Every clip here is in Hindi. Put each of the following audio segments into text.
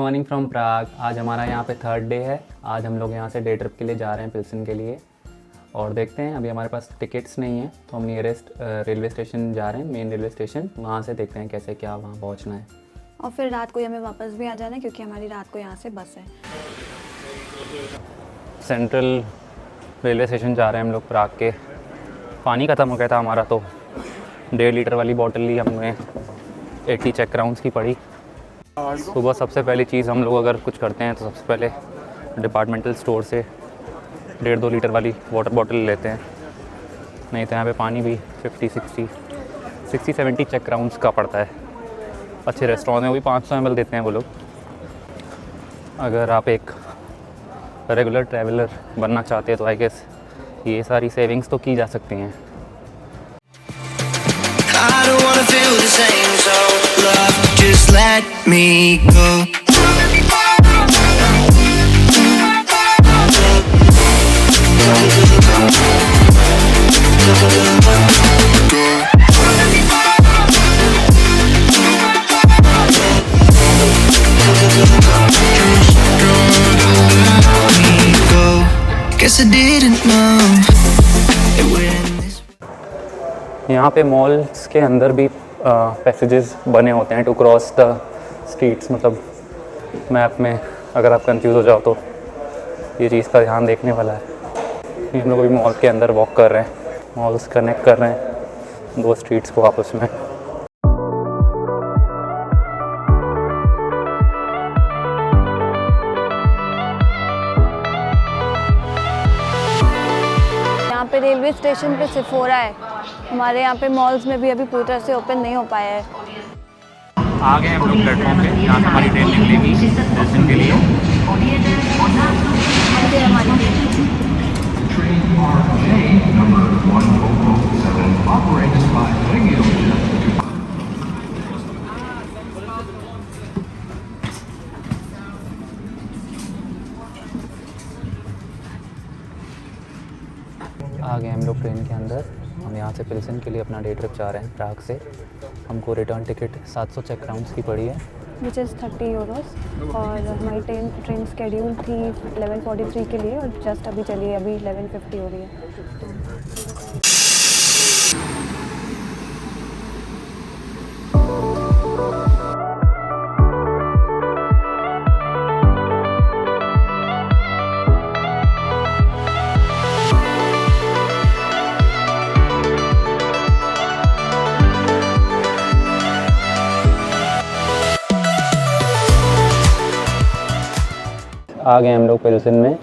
मॉर्निंग फ्रॉम प्राग। आज हमारा यहाँ पे थर्ड डे है। आज हम लोग यहाँ से डे ट्रिप के लिए जा रहे हैं पिल्सन के लिए और देखते हैं। अभी हमारे पास टिकट्स नहीं है तो हम नियरेस्ट रेलवे स्टेशन जा रहे हैं, मेन रेलवे स्टेशन। वहाँ से देखते हैं कैसे क्या वहाँ पहुँचना है और फिर रात को हमें वापस भी आ जाना है क्योंकि हमारी रात को यहाँ से बस है। सेंट्रल रेलवे स्टेशन जा रहे हैं हम लोग प्राग के। पानी ख़त्म हो गया था हमारा तो 1.5 लीटर वाली बॉटल ली हमने, 80 चेक क्राउन्स की पड़ी। सुबह सबसे पहली चीज़ हम लोग अगर कुछ करते हैं तो सबसे पहले डिपार्टमेंटल स्टोर से 1.5-2 लीटर वाली वाटर बॉटल लेते हैं। नहीं तो यहाँ पे पानी भी 50-60-70 चेक क्राउन्स का पड़ता है। अच्छे रेस्टोरेंट में भी 500 ml देते हैं वो लोग। अगर आप एक रेगुलर ट्रैवलर बनना चाहते हैं तो आई गेस ये सारी सेविंग्स तो की जा सकती हैं। I don't wanna feel the same, so love, just let me go. Guess I didn't know it when this. यहाँ पे मॉल्स के अंदर भी पैसेजेस बने होते हैं टू क्रॉस द स्ट्रीट्स। मतलब मैप में अगर आप कंफ्यूज हो जाओ तो ये चीज़ का ध्यान देखने वाला है। ये हम लोग अभी मॉल के अंदर वॉक कर रहे हैं, मॉल्स कनेक्ट कर रहे हैं 2 स्ट्रीट्स को आपस में। यहाँ पे रेलवे स्टेशन पे सिफोरा है। हमारे यहाँ पे मॉल्स में भी अभी पूरी तरह से ओपन नहीं हो पाया है। आ गए हम लोग प्लेटफॉर्म पे, यहाँ से हमारी ट्रेन निकलेगी दर्शन के लिए। आ गए हम लोग ट्रेन के अंदर। हम यहाँ से पिल्सन के लिए अपना डे ट्रिप जा रहे हैं प्राग से। हमको रिटर्न टिकट 700 चेक क्राउन्स की पड़ी है, विच इज़ 30 यूरोस। और हमारी ट्रेन स्केड्यूल थी 11:43 के लिए और जस्ट अभी चली है, अभी 11:50 हो रही है। आ गए हम लोग पिल्सन में।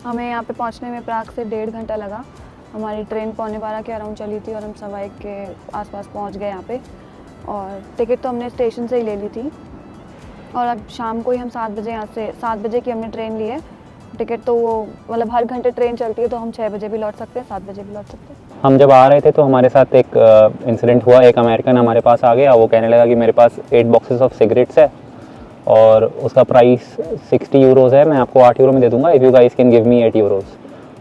हमें यहाँ पे पहुँचने में प्राग से 1.5 घंटा लगा। हमारी ट्रेन 11:15 के अराउंड चली थी और हम 1:15 के आसपास पहुँच गए यहाँ पे। और टिकट तो हमने स्टेशन से ही ले ली थी और अब शाम को ही हम 7 बजे यहाँ से 7 बजे की हमने ट्रेन ली है। टिकट तो वो मतलब हर घंटे ट्रेन चलती है तो हम 6 बजे भी लौट सकते हैं, 7 बजे भी लौट सकते हैं। हम जब आ रहे थे तो हमारे साथ एक इंसिडेंट हुआ। एक अमेरिकन हमारे पास आ गया, वो कहने लगा कि मेरे पास 8 बॉक्सेस ऑफ सिगरेट्स है और उसका प्राइस 60 यूरोज़ है, मैं आपको 8 यूरो में दे दूंगा, if you guys can give me 8 euros.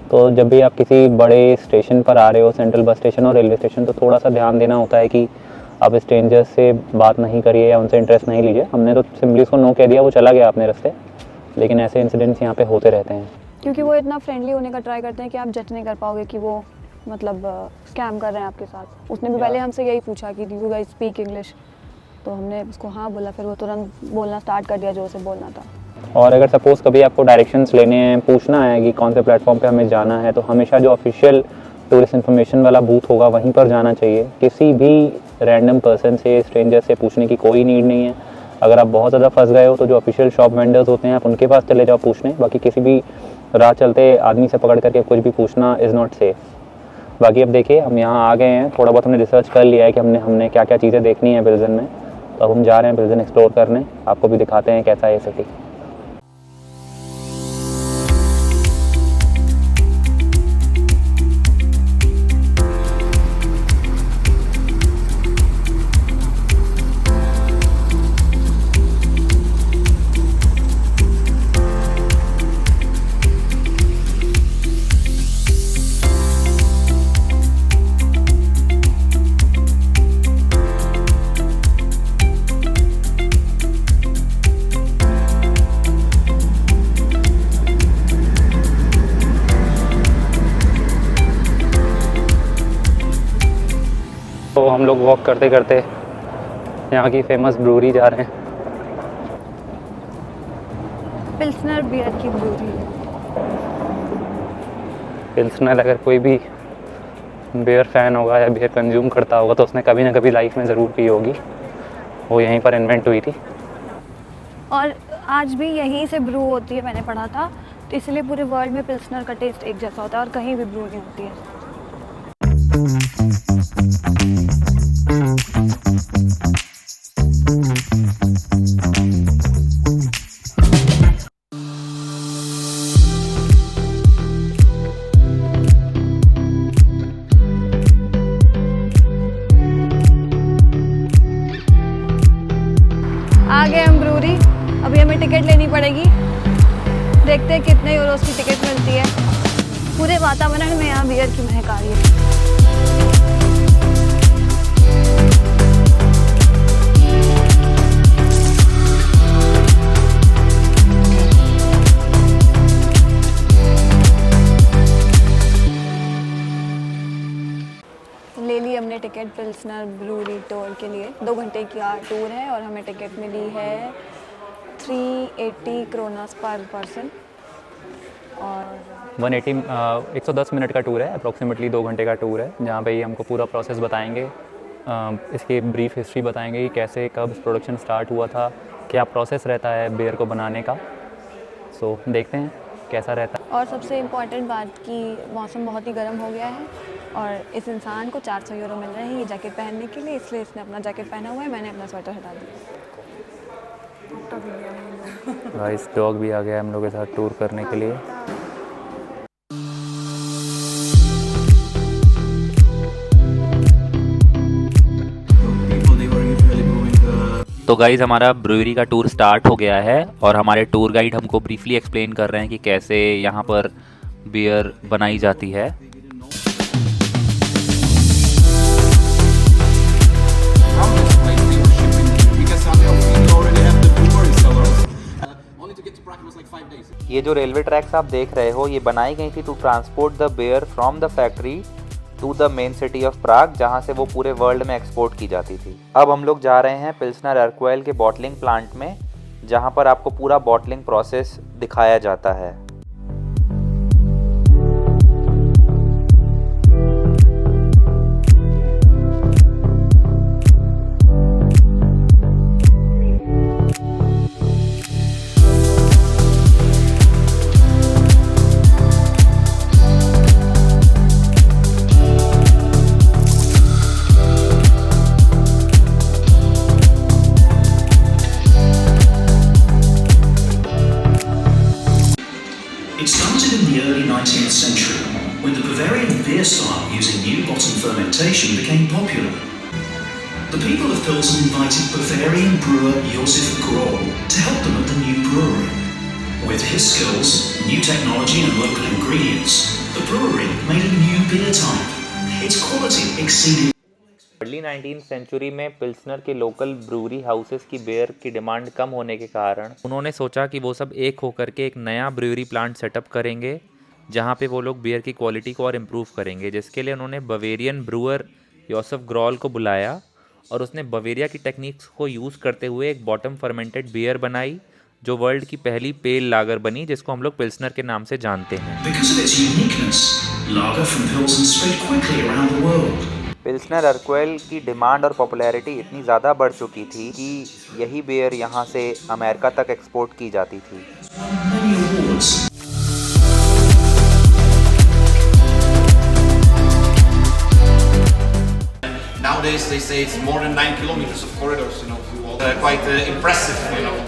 तो जब भी आप किसी बड़े स्टेशन पर आ रहे हो, सेंट्रल बस स्टेशन और रेलवे स्टेशन, तो थोड़ा सा ध्यान देना होता है कि आप स्ट्रेंजर्स से बात नहीं करिए या उनसे इंटरेस्ट नहीं लीजिए। हमने तो सिंपली उसको नो कह दिया, वो चला गया अपने रास्ते। लेकिन ऐसे इंसिडेंट्स यहाँ पे होते रहते हैं क्योंकि वो इतना फ्रेंडली होने का ट्राई करते हैं कि आप जज नहीं कर पाओगे कि वो मतलब स्कैम कर रहे हैं आपके साथ। उसने भी पहले हमसे यही पूछा कि यू गाइस स्पीक इंग्लिश, तो हमने उसको हाँ बोला, फिर वो तुरंत बोलना स्टार्ट कर दिया जो उसे बोलना था। और अगर सपोज़ कभी आपको डायरेक्शंस लेने हैं, पूछना है कि कौन से प्लेटफॉर्म पे हमें जाना है, तो हमेशा जो ऑफिशियल टूरिस्ट इन्फॉर्मेशन वाला बूथ होगा वहीं पर जाना चाहिए। किसी भी रैंडम पर्सन से, स्ट्रेंजर से पूछने की कोई नीड नहीं है। अगर आप बहुत ज़्यादा फंस गए हो तो जो ऑफिशियल शॉप वेंडर्स होते हैं आप उनके पास चले जाओ पूछने। बाकी किसी भी राह चलते आदमी से पकड़ करके कुछ भी पूछना इज़ नॉट सेफ़। बाकी अब देखिए हम यहाँ आ गए हैं, थोड़ा बहुत हमने रिसर्च कर लिया है कि हमने क्या क्या चीज़ें देखनी है पिल्सन में। तो अब हम जा रहे हैं पिल्सन एक्सप्लोर करने। आपको भी दिखाते हैं कैसा है ये सिटी। लोग वॉक करते करते यहाँ की फेमस ब्रूरी जा रहे हैं। पिल्सनर बियर की ब्रूरी। पिल्सनर, अगर कोई भी बियर फ़ैन होगा या बियर कंज्यूम करता होगा तो उसने कभी ना कभी लाइफ में ज़रूर पी होगी। वो यहीं पर इन्वेंट हुई थी और आज भी यहीं से ब्रू होती है, मैंने पढ़ा था, तो इसलिए पूरे वर्ल्ड में पिल्सनर का टेस्ट एक जैसा होता है और कहीं भी ब्रू नहीं होती है। आ गए हम ब्रूरी। अभी हमें टिकट लेनी पड़ेगी। देखते हैं कितने यूरोस की टिकट मिलती है। पूरे वातावरण में यहाँ बियर की महक आ रही है। ले ली हमने टिकट पिल्सनर ब्रूरी टूर के लिए। 2 घंटे की टूर है और हमें टिकट मिली है 380 क्रोनास पर पर्सन। और 110 मिनट का टूर है, अप्रॉक्सीमेटली 2 घंटे का टूर है, जहाँ पे ये हमको पूरा प्रोसेस बताएंगे, इसकी ब्रीफ हिस्ट्री बताएंगे कि कैसे कब प्रोडक्शन स्टार्ट हुआ था, क्या प्रोसेस रहता है बियर को बनाने का। सो देखते हैं कैसा रहता है। और सबसे इम्पॉर्टेंट बात कि मौसम बहुत ही गर्म हो गया है और इस इंसान को 400 यूरो मिल रहे हैं ये जैकेट पहनने के लिए, इसलिए इसने अपना जैकेट पहना हुआ है, मैंने अपना स्वेटर हटा दिया। गाइस डॉग भी आ गया हम लोग के साथ टूर करने के लिए। तो गाइज़ हमारा ब्रूअरी का टूर स्टार्ट हो गया है और हमारे टूर गाइड हमको ब्रीफली एक्सप्लेन कर रहे हैं कि कैसे यहाँ पर बियर बनाई जाती है। ये जो रेलवे ट्रैक्स आप देख रहे हो ये बनाई गई थी to transport the beer from the factory to the main city of Prague, जहाँ से वो पूरे वर्ल्ड में एक्सपोर्ट की जाती थी। अब हम लोग जा रहे हैं पिल्सनर अर्क्वेल के बॉटलिंग प्लांट में, जहाँ पर आपको पूरा बॉटलिंग प्रोसेस दिखाया जाता है। It started in the early 19th century when the Bavarian beer style using new bottom fermentation became popular. The people of Pilsen invited Bavarian brewer Josef Groll to help them at the new brewery. With his skills, new technology and local ingredients, the brewery made a new beer type. Its quality exceeded early 19th century में पिल्सनर के लोकल ब्रूअरी हाउसेस की बियर की डिमांड कम होने के कारण उन्होंने सोचा कि वो सब एक होकर के एक नया ब्रूअरी प्लांट सेटअप करेंगे, जहाँ पे वो लोग बियर की क्वालिटी को और इम्प्रूव करेंगे, जिसके लिए उन्होंने बवेरियन ब्रूअर योसेफ ग्रॉल को बुलाया और उसने बवेरिया की टेक्निक्स को यूज़ करते हुए एक बॉटम फर्मेंटेड बियर बनाई, जो वर्ल्ड की पहली पेल लागर बनी, जिसको हम लोग पिल्सनर के नाम से जानते हैं। Because of its uniqueness, lager from Pilsen spread quickly around the world. Pilsner Urquell की डिमांड और पॉपुलैरिटी इतनी ज़्यादा बढ़ चुकी थी कि यही बियर यहाँ से अमेरिका तक एक्सपोर्ट की जाती थी। Many awards. Nowadays they say it's more than 9 kilometers of corridors, quite impressive,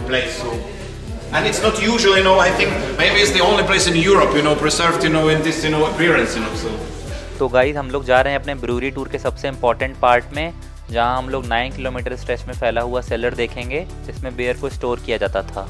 place. So, and it's not usual, I think maybe it's the only place in Europe, preserved, in this, appearance, so. तो गाइस हम लोग जा रहे हैं अपने ब्रूअरी टूर के सबसे इम्पॉर्टेंट पार्ट में, जहां हम लोग 9 किलोमीटर स्ट्रेच में फैला हुआ सेलर देखेंगे जिसमें बियर को स्टोर किया जाता था।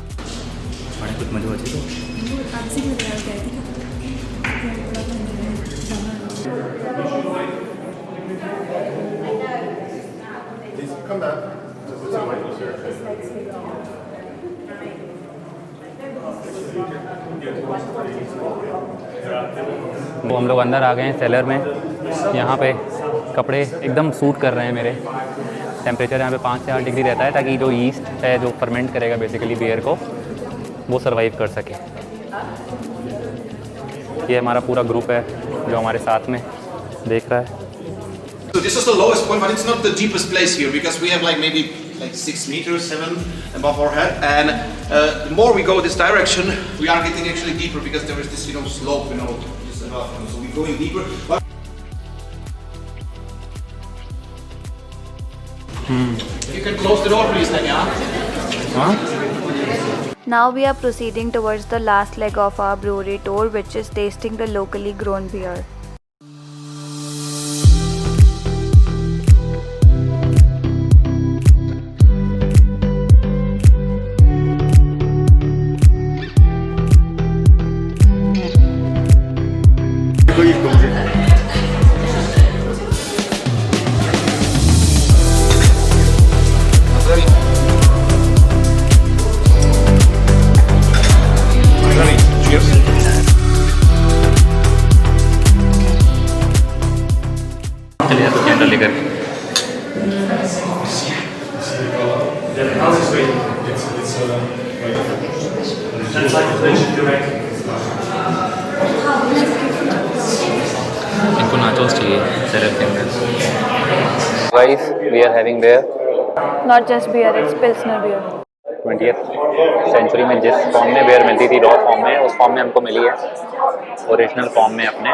तो हम लोग अंदर आ गए हैं सेलर में। यहाँ पे कपड़े एकदम सूट कर रहे हैं मेरे। टेम्परेचर यहाँ पे 5 से 8 डिग्री रहता है ताकि जो ईस्ट है जो फर्मेंट करेगा बेसिकली बियर को, वो सर्वाइव कर सके। ये हमारा पूरा ग्रुप है जो हमारे साथ में देख रहा है। So this is the lowest point, but it's not the deepest place here because we have like maybe like 6 meters, 7 above our head, and the more we go this direction, we are getting actually deeper because there is this slope, just above, so we're going deeper. But you can close the door, please, then, yeah. Now we are proceeding towards the last leg of our brewery tour, which is tasting the locally grown beer. चलिए तो कैंडल लेकर इनको नाचोस चाहिए सैलड के अंदर। Guys we are having beer, Not just beer, it's Pilsner beer. 20th century में जिस फॉर्म में बेयर मिलती थी रॉ फॉर्म में, उस फॉर्म में हमको मिली है ओरिजिनल फॉर्म में अपने।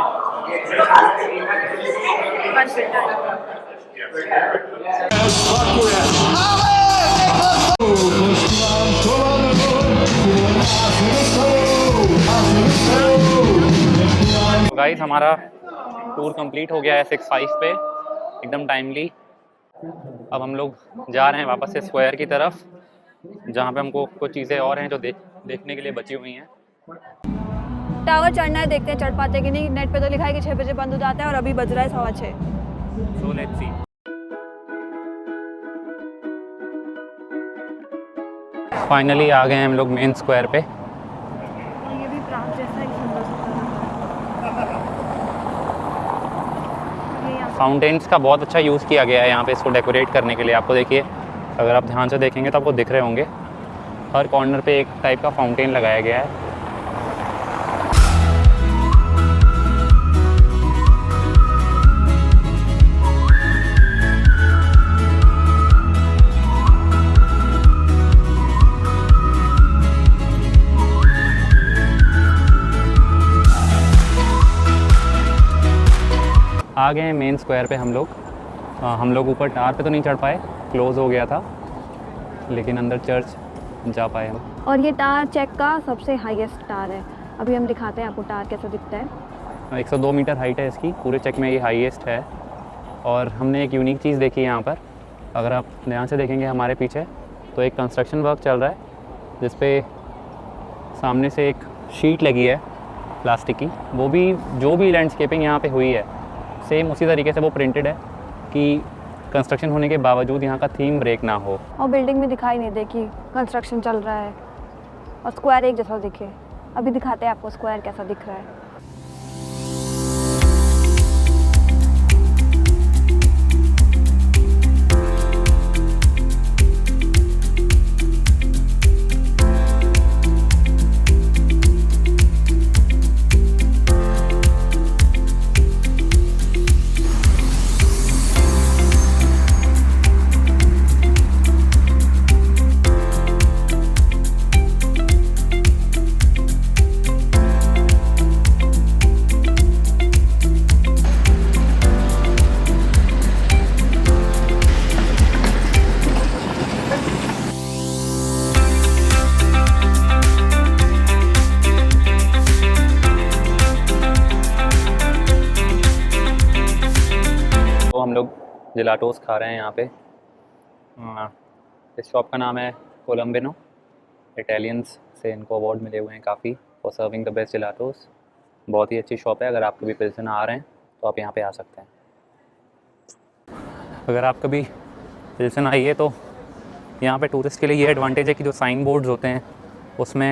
गाइस हमारा टूर कंप्लीट हो गया है 6-5 पे एकदम टाइमली। अब हम लोग जा रहे हैं वापस से स्क्वायर की तरफ, जहाँ पे हमको कुछ चीज़ें और हैं जो देखने के लिए बची हुई हैं। टावर चढ़ना है, देखते हैं चढ़ पाते कि नहीं। नेट पे तो लिखा है कि 6 बजे बंद हो जाता है और अभी बज रहा है 6:15। So let's see. फाइनली आ गए हैं हम लोग मेन स्क्वायर पे। ये भी प्राग जैसा ही सुंदर फाउंटेन्स का बहुत अच्छा यूज़ किया गया है यहाँ पे इसको डेकोरेट करने के लिए। आपको देखिए, अगर आप ध्यान से देखेंगे तो आपको दिख रहे होंगे हर कॉर्नर पे एक टाइप का फाउंटेन लगाया गया है। आ गए हैं मेन स्क्वायर पे हम लोग ऊपर टावर पे तो नहीं चढ़ पाए, क्लोज़ हो गया था, लेकिन अंदर चर्च जा पाए हम। और ये टावर चेक का सबसे हाईएस्ट टावर है। अभी हम दिखाते हैं आपको टावर कैसा दिखता है। 102 मीटर हाइट है इसकी, पूरे चेक में ये हाईएस्ट है। और हमने एक यूनिक चीज़ देखी यहाँ पर, अगर आप ध्यान से देखेंगे हमारे पीछे तो एक कंस्ट्रक्शन वर्क चल रहा है जिस पे सामने से एक शीट लगी है प्लास्टिक की। वो भी जो भी लैंडस्केपिंग यहाँ पे हुई है सेम उसी तरीके से वो प्रिंटेड है कि कंस्ट्रक्शन होने के बावजूद यहाँ का थीम ब्रेक ना हो। और बिल्डिंग में दिखाई नहीं दे कि कंस्ट्रक्शन चल रहा है और स्क्वायर एक जैसा दिखे। अभी दिखाते हैं आपको स्क्वायर कैसा दिख रहा है। हम लोग जिलाटोस खा रहे हैं यहाँ पे। इस शॉप का नाम है कोलम्बिनो। इटालियंस से इनको अवार्ड मिले हुए हैं काफ़ी फॉर सर्विंग द बेस्ट जिलाटोस। बहुत ही अच्छी शॉप है। अगर आप कभी पिल्सन आ रहे हैं तो आप यहाँ पे आ सकते हैं। अगर आप कभी पिल्सन आइए तो यहाँ पे टूरिस्ट के लिए ये एडवांटेज है कि जो साइन बोर्ड्स होते हैं उसमें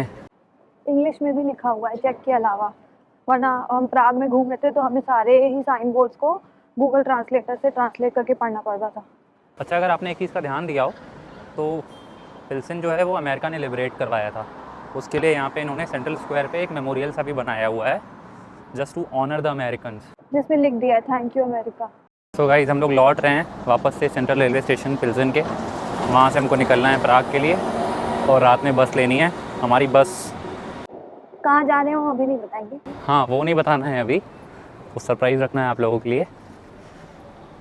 इंग्लिश में भी लिखा हुआ है चेक के अलावा, वरना हम प्राग में घूम रहे थे तो हमें सारे ही साइन बोर्ड्स को गूगल ट्रांसलेटर से ट्रांसलेट करके पढ़ना पड़ता था। अच्छा, अगर आपने एक चीज़ का ध्यान दिया हो तो पिल्सन जो है वो अमेरिका ने लिबरेट करवाया था, उसके लिए यहाँ पे इन्होंने सेंट्रल स्क्वायर पे एक मेमोरियल सा भी बनाया हुआ है, just to honour the Americans, जिसमें लिख दिया है thank you America. So guys, हम लोग लौट रहे हैं वापस से सेंट्रल रेलवे स्टेशन पिल्सन के। वहाँ से हमको निकलना है प्राग के लिए और रात में बस लेनी है। हमारी बस कहाँ जा रहे हो अभी नहीं बताएंगे। हाँ, वो नहीं बताना है अभी, वो सरप्राइज़ रखना है आप लोगों के लिए।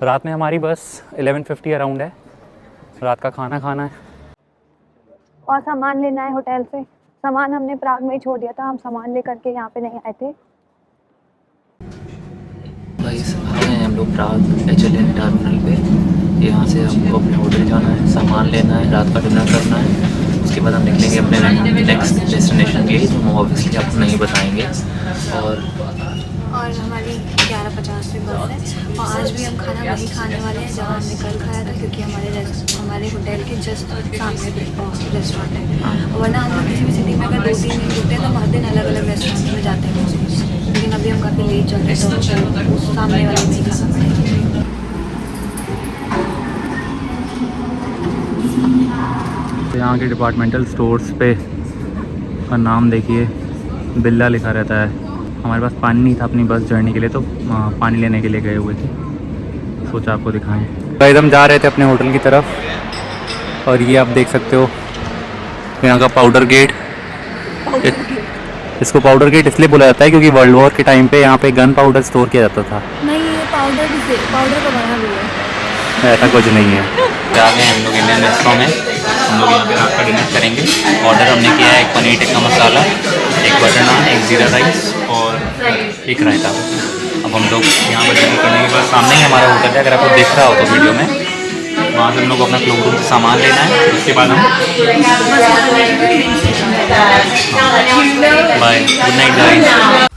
रात में हमारी बस 11:50 अराउंड है, रात का खाना खाना है और सामान लेना है होटल से। सामान हमने प्राग में ही छोड़ दिया था, हम सामान लेकर के यहाँ पे नहीं आए थे। गाइस, आ गए हैं हम लोग प्राग HLN टर्मिनल पे। यहाँ से हमको अपने होटल जाना है, सामान लेना है, रात का डिनर करना है, उसके बाद हम निकलेंगे अपने नेक्स्ट डेस्टिनेशन के लिए, जो हम ऑब्वियसली आपको नहीं बताएंगे। और हमारी 11:50 पे बस है और आज भी हम खाना वहीं खाने वाले हैं जहाँ हमने कल खाया था, क्योंकि हमारे होटल के जस्ट सामने रेस्टोरेंट है। वरना हम लोग किसी भी सिटी में अगर 2-3 दिन रुकते हैं तो हर दिन अलग अलग रेस्टोरेंट में जाते हैं, लेकिन अभी हम काफ़ी लेट चल रहे हैं तो उस सामने वाले में ही खाना पड़ेगा। यहाँ के डिपार्टमेंटल स्टोर्स पे का नाम देखिए, बिल्ला लिखा रहता है। हमारे पास पानी नहीं था अपनी बस जर्नी के लिए, तो पानी लेने के लिए गए हुए थे, सोचा आपको दिखाएं। गाइस, हम जा रहे थे अपने होटल की तरफ और ये आप देख सकते हो यहाँ का पाउडर गेट। इसको पाउडर गेट इसलिए बोला जाता है क्योंकि वर्ल्ड वॉर के टाइम पे यहाँ पे गन पाउडर स्टोर किया जाता था। नहीं, ये पाउडर का बना भी है, ऐसा कुछ नहीं है। आ गए हम लोग इंडियन रेस्टोरेंट में। हम लोग यहाँ पे रात का डिनर करेंगे। ऑर्डर हमने किया है एक पनीर टिक्का मसाला, एक बटर नान, एक ज़ीरा राइस और एक रायता। अब हम लोग यहाँ पर डिनर करने के बाद सामने ही हमारा होटल है, अगर आपको दिख रहा हो तो वीडियो में, वहाँ से हम लोग अपना क्लोक रूम से सामान लेना है, उसके बाद हम बाय, गुड नाइट गाइस।